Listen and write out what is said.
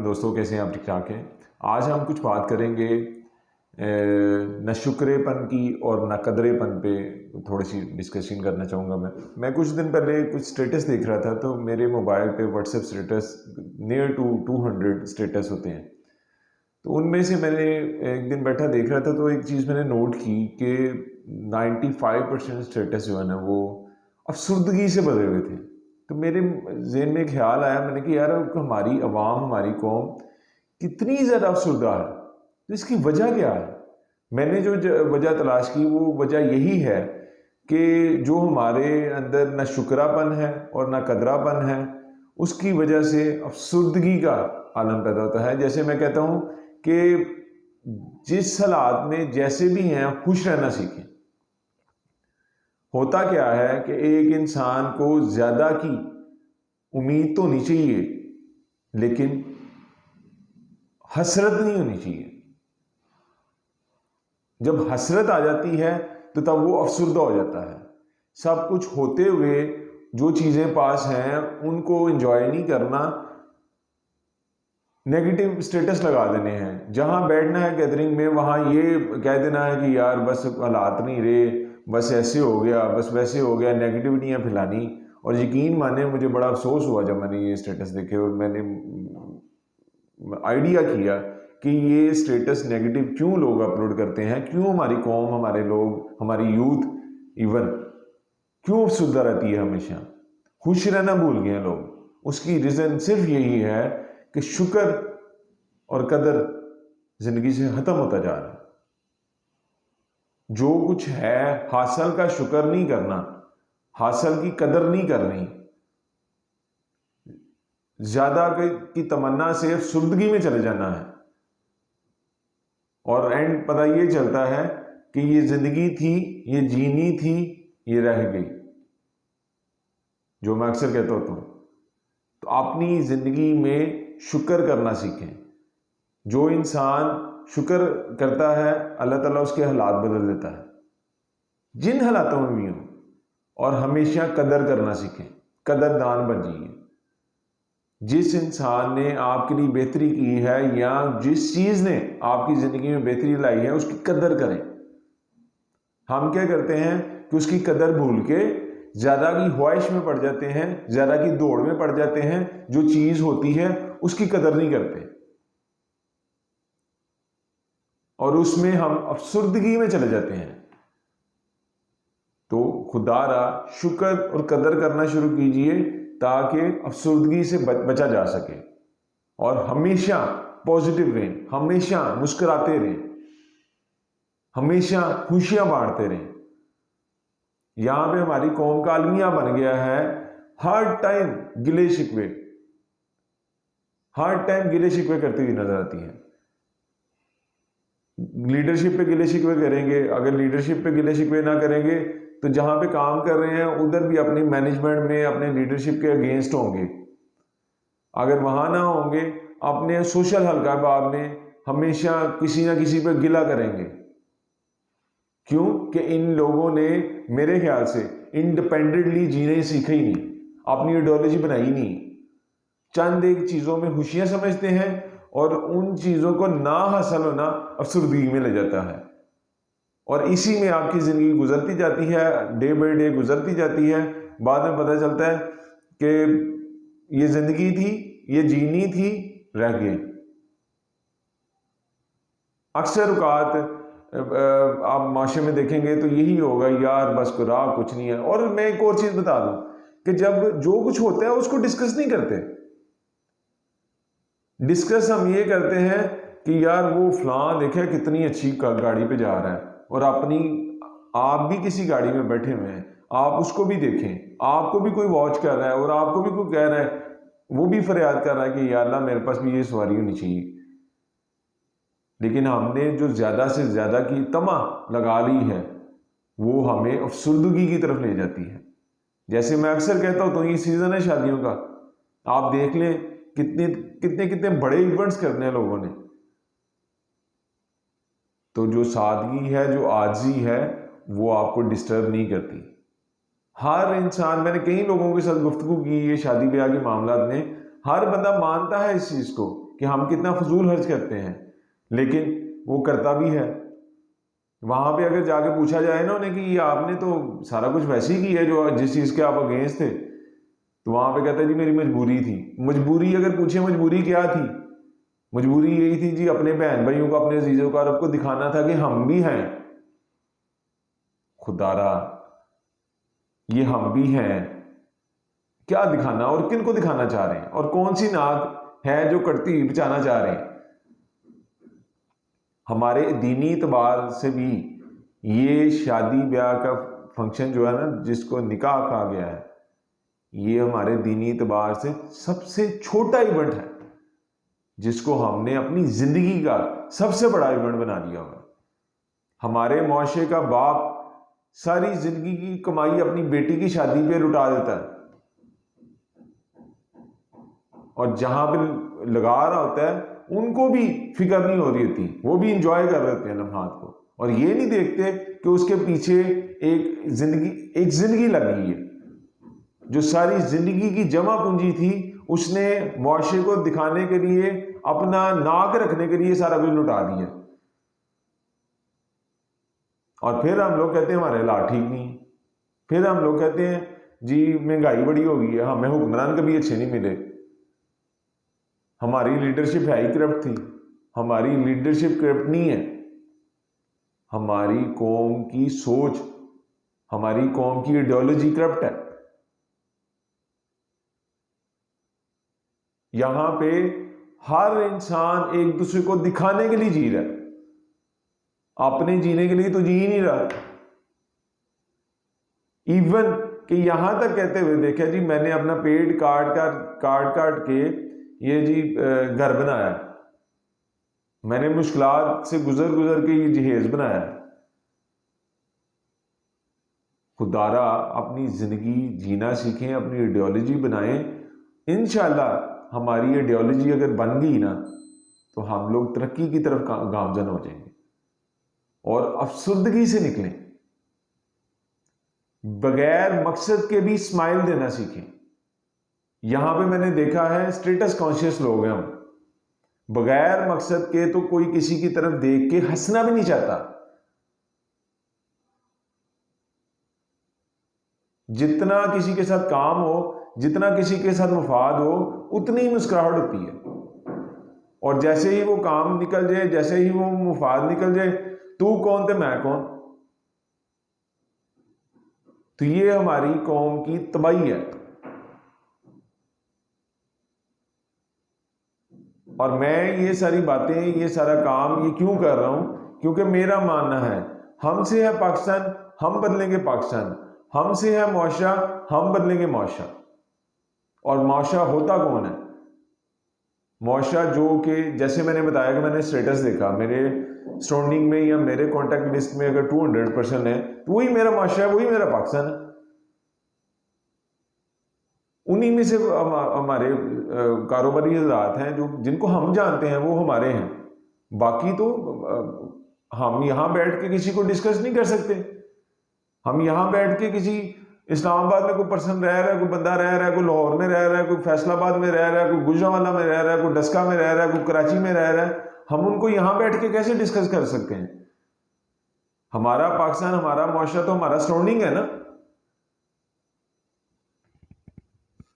दोस्तों, कैसे हैं आप? ठीक ठाक हैं। आज हम कुछ बात करेंगे न शुक्रेपन की और न कदरेपन पे थोड़ी सी डिस्कशन करना चाहूँगा। मैं कुछ दिन पहले कुछ स्टेटस देख रहा था, तो मेरे मोबाइल पे WhatsApp status near to 200 status होते हैं। तो उनमें से मैंने एक दिन बैठा देख रहा था, तो एक चीज़ मैंने नोट की कि 95% स्टेटस जो है ना, वो अफसुर्दगी से भरे हुए थे। तो मेरे जहन में ख्याल आया, मैंने कि यार हमारी आवाम, हमारी कौम कितनी ज़्यादा अफसुर्दा है, तो इसकी वजह क्या है? मैंने जो वजह तलाश की, वो वजह यही है कि जो हमारे अंदर न शुक्रापन है और न कदरापन है, उसकी वजह से अफसुर्दगी का आलम पैदा होता है। जैसे मैं कहता हूँ कि जिस हालात में जैसे भी हैं, खुश रहना सीखें। होता क्या है कि एक इंसान को ज़्यादा की उम्मीद तो होनी चाहिए, लेकिन हसरत नहीं होनी चाहिए। जब हसरत आ जाती है तो तब वो अफसुर्दा हो जाता है। सब कुछ होते हुए जो चीज़ें पास हैं उनको एंजॉय नहीं करना, नेगेटिव स्टेटस लगा देने हैं। जहां बैठना है गैदरिंग में, वहां ये कह देना है कि यार बस हालात नहीं रहे, बस ऐसे हो गया, बस वैसे हो गया, नेगेटिविटियां फैलानी। और यकीन माने, मुझे बड़ा अफसोस हुआ जब मैंने ये स्टेटस देखे और मैंने आइडिया किया कि ये स्टेटस नेगेटिव क्यों लोग अपलोड करते हैं, क्यों हमारी कौम, हमारे लोग, हमारी यूथ इवन क्यों अफसुर्दा रहती है हमेशा, खुश रहना भूल गए लोग। उसकी रीज़न सिर्फ यही है कि शुक्र और कदर जिंदगी से खत्म होता जा रहा है। जो कुछ है हासिल का शुक्र नहीं करना, हासिल की कदर नहीं करनी, ज्यादा की तमन्ना से अफसुर्दगी में चले जाना है। और एंड पता ये चलता है कि ये जिंदगी थी, ये जीनी थी, ये रह गई। जो मैं अक्सर कहता होता हूं, तो अपनी जिंदगी में शुक्र करना सीखें। जो इंसान शुक्र करता है, अल्लाह ताला उसके हालात बदल देता है, जिन हालातों में भी हो। और हमेशा कदर करना सीखें, कदरदान बन जाइए। जिस इंसान ने आपके लिए बेहतरी की है या जिस चीज ने आपकी जिंदगी में बेहतरी लाई है, उसकी कदर करें। हम क्या करते हैं कि उसकी कदर भूल के ज्यादा की ख्वाहिश में पड़ जाते हैं, ज्यादा की दौड़ में पड़ जाते हैं। जो चीज होती है उसकी कदर नहीं करते और उसमें हम अफसुर्दगी में चले जाते हैं। तो खुदारा शुक्र और कदर करना शुरू कीजिए, ताकि अफसुर्दगी से बचा जा सके। और हमेशा पॉजिटिव रहें, हमेशा मुस्कुराते रहें, हमेशा खुशियां बांटते रहें। यहां पे हमारी कौम का अलमिया बन गया है, हर टाइम गिले शिकवे, हर टाइम गिले शिकवे करती हुई नजर आती है। लीडरशिप पे गिले शिकवे करेंगे, अगर लीडरशिप पे गिले शिकवे ना करेंगे तो जहां पे काम कर रहे हैं उधर भी अपनी मैनेजमेंट में, अपने लीडरशिप के अगेंस्ट होंगे। अगर वहां ना होंगे, अपने सोशल हल्का में हमेशा किसी ना किसी पे गिला करेंगे। क्यों? कि इन लोगों ने मेरे ख्याल से इंडिपेंडेंटली जीने सीखा ही नहीं, अपनी आइडियोलॉजी बनाई नहीं। चंद एक चीजों में खुशियां समझते हैं और उन चीजों को ना हासिल होना अफसुर्दगी में ले जाता है। और इसी में आपकी जिंदगी गुजरती जाती है, डे बाय डे गुजरती जाती है। बाद में पता चलता है कि ये जिंदगी थी, ये जीनी थी, रह गई। अक्सर औकात आप माशरे में देखेंगे तो यही होगा, यार बस रहा कुछ नहीं है। और मैं एक और चीज बता दूं कि जब जो कुछ होता है उसको डिस्कस नहीं करते। डिस्कस हम ये करते हैं कि यार वो फलां देखे कितनी अच्छी गाड़ी पे जा रहा है, और अपनी आप भी किसी गाड़ी में बैठे हुए हैं, आप उसको भी देखें, आपको भी कोई वॉच कर रहा है और आपको भी कोई कह रहा है, वो भी फरियाद कर रहा है कि यार अल्लाह मेरे पास भी ये सवारी होनी चाहिए। लेकिन हमने जो ज्यादा से ज्यादा की तमा लगा ली है, वो हमें अफसुर्दगी की तरफ ले जाती है। जैसे मैं अक्सर कहता हूं, तो ये सीजन है शादियों का, आप देख लें कितने कितने कितने बड़े इवेंट्स करने हैं लोगों ने। तो जो सादगी है, जो आजी है, वो आपको डिस्टर्ब नहीं करती। हर इंसान, मैंने कई लोगों के साथ गुफ्तगू की ये शादी ब्याह के मामला में, हर बंदा मानता है इस चीज को कि हम कितना फजूल खर्च करते हैं, लेकिन वो करता भी है। वहां पे अगर जाके पूछा जाए ना उन्हें कि ये आपने तो सारा कुछ वैसे ही किया जो जिस चीज़ के आप अगेंस्ट थे, तो वहां पे कहता है जी मेरी मजबूरी थी। मजबूरी अगर पूछे मजबूरी क्या थी, मजबूरी यही थी जी अपने बहन भाइयों को, अपने अजीजों को, अरब को दिखाना था कि हम भी हैं। खुदारा ये हम भी हैं, क्या दिखाना और किन को दिखाना चाह रहे हैं, और कौन सी नाक है जो कटती हुई बचाना चाह रहे हैं। हमारे दीनी इतबार से भी ये शादी ब्याह का फंक्शन जो है ना, जिसको निकाह कहा गया है, ये हमारे दीनी इतबार से सबसे छोटा इवेंट है, जिसको हमने अपनी जिंदगी का सबसे बड़ा इवेंट बना दिया हुआ। हमारे मुआशरे का बाप सारी जिंदगी की कमाई अपनी बेटी की शादी पे लुटा देता है, और जहां पे लगा रहा होता है उनको भी फिक्र नहीं हो रही होती, वो भी इंजॉय कर रहे होते हैं लम्हात को, और ये नहीं देखते कि उसके पीछे एक जिंदगी लग गई है, जो सारी जिंदगी की जमा पूंजी थी उसने मुआशरे को दिखाने के लिए, अपना नाक रखने के लिए सारा कुछ लुटा दिया। और फिर हम लोग कहते हैं हमारे हालात ठीक नहीं, फिर हम लोग कहते हैं जी महंगाई बड़ी हो गई है, हमें हुक्मरान कभी अच्छे नहीं मिले, हमारी लीडरशिप है ही करप्ट थी। हमारी लीडरशिप करप्ट नहीं है, हमारी कौम की सोच, हमारी कौम की आइडियोलॉजी करप्ट है। यहां पे हर इंसान एक दूसरे को दिखाने के लिए जी रहा है, अपने जीने के लिए तो जी ही नहीं रहा। इवन कि यहां तक कहते हुए देखा जी मैंने अपना पेट काट के ये जी घर बनाया, मैंने मुश्किलात से गुजर के ये जहेज बनाया। खुदारा अपनी जिंदगी जीना सीखें, अपनी आइडियोलॉजी बनाएं। इंशाल्लाह हमारी आइडियोलॉजी अगर बन गई ना, तो हम लोग तरक्की की तरफ गामजन हो जाएंगे और अफसुर्दगी से निकलें। बगैर मकसद के भी स्माइल देना सीखें। यहां पे मैंने देखा है स्टेटस कॉन्शियस लोग हैं हम, बगैर मकसद के तो कोई किसी की तरफ देख के हंसना भी नहीं चाहता। जितना किसी के साथ काम हो, जितना किसी के साथ मुफाद हो, उतनी ही मुस्कुराहट होती है, और जैसे ही वो काम निकल जाए, जैसे ही वो मुफाद निकल जाए, तू कौन थे मैं कौन। तो ये हमारी कौम की तबाही है। और मैं ये सारी बातें, ये सारा काम ये क्यों कर रहा हूं, क्योंकि मेरा मानना है हमसे है पाकिस्तान, हम बदलेंगे पाकिस्तान, हमसे है मुआशरा, हम बदलेंगे मुआशरा। और मुआशरा होता कौन है? मुआशरा जो कि जैसे मैंने बताया कि मैंने स्टेटस देखा, मेरे सराउंडिंग में या मेरे कॉन्टैक्ट लिस्ट में अगर 200 पर्सन है, तो वही मेरा मुआशरा है, वही मेरा पाकिस्तान है। उन्हीं में से हमारे कारोबारी हजरात हैं जो जिनको हम जानते हैं, वो हमारे हैं। बाकी तो हम यहाँ बैठ के किसी को डिस्कस नहीं कर सकते। हम यहाँ बैठ के किसी इस्लामाबाद में कोई पर्सन रह रहा है, कोई बंदा रह रहा है, कोई लाहौर में रह रहा है, कोई फैसलाबाद में रह रहा है, कोई गुजरांवाला में रह रहा है, कोई डस्का में रह रहा है, कोई कराची में रह रहा है, हम उनको यहाँ बैठ के कैसे डिस्कस कर सकते हैं? हमारा पाकिस्तान, हमारा मुआशरा तो हमारा सराउंडिंग है ना।